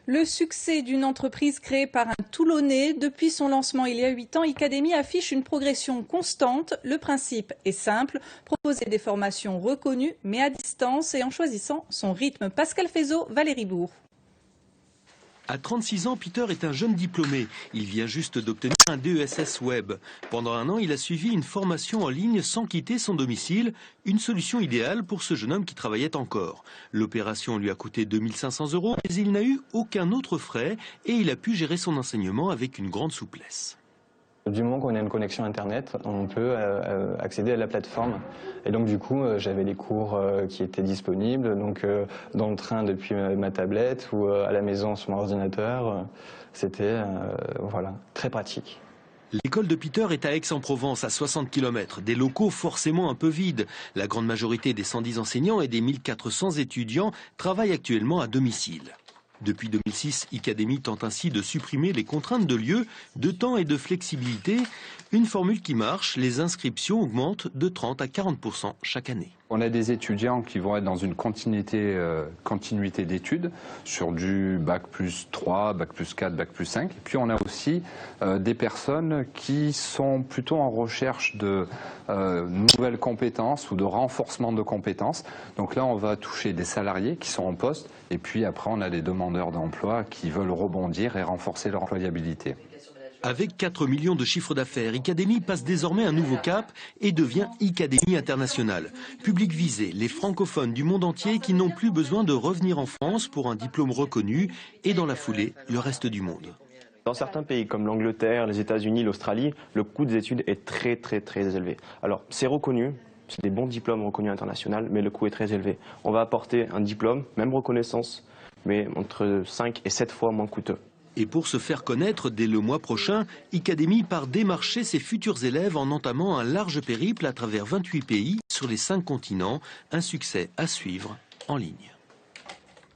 Le succès d'une entreprise créée par un Toulonnais, depuis son lancement il y a 8 ans, Icademy affiche une progression constante. Le principe est simple, proposer des formations reconnues mais à distance et en choisissant son rythme. Pascal Fézot, Valérie Bourg. À 36 ans, Peter est un jeune diplômé. Il vient juste d'obtenir un DESS Web. Pendant un an, il a suivi une formation en ligne sans quitter son domicile. Une solution idéale pour ce jeune homme qui travaillait encore. L'opération lui a coûté 2 500 €, mais il n'a eu aucun autre frais et il a pu gérer son enseignement avec une grande souplesse. Du moment qu'on a une connexion Internet, on peut accéder à la plateforme. Et donc du coup, j'avais les cours qui étaient disponibles, donc dans le train depuis ma tablette ou à la maison sur mon ordinateur. C'était voilà, très pratique. L'école de Peter est à Aix-en-Provence, à 60 km, des locaux forcément un peu vides. La grande majorité des 110 enseignants et des 1400 étudiants travaillent actuellement à domicile. Depuis 2006, Icademy tente ainsi de supprimer les contraintes de lieu, de temps et de flexibilité. Une formule qui marche, les inscriptions augmentent de 30 à 40% chaque année. On a des étudiants qui vont être dans une continuité d'études sur du bac plus 3, bac plus 4, bac plus 5. Et puis on a aussi des personnes qui sont plutôt en recherche de nouvelles compétences ou de renforcement de compétences. Donc là on va toucher des salariés qui sont en poste et puis après on a des demandeurs d'emploi qui veulent rebondir et renforcer leur employabilité. Avec 4 millions de chiffres d'affaires, Icademy passe désormais un nouveau cap et devient Icademy International. Public visé, les francophones du monde entier qui n'ont plus besoin de revenir en France pour un diplôme reconnu et dans la foulée, le reste du monde. Dans certains pays comme l'Angleterre, les États-Unis, l'Australie, le coût des études est très élevé. Alors c'est reconnu, c'est des bons diplômes reconnus internationaux, mais le coût est très élevé. On va apporter un diplôme, même reconnaissance, mais entre 5 et 7 fois moins coûteux. Et pour se faire connaître, dès le mois prochain, Icademy part démarcher ses futurs élèves en entamant un large périple à travers 28 pays sur les 5 continents. Un succès à suivre en ligne.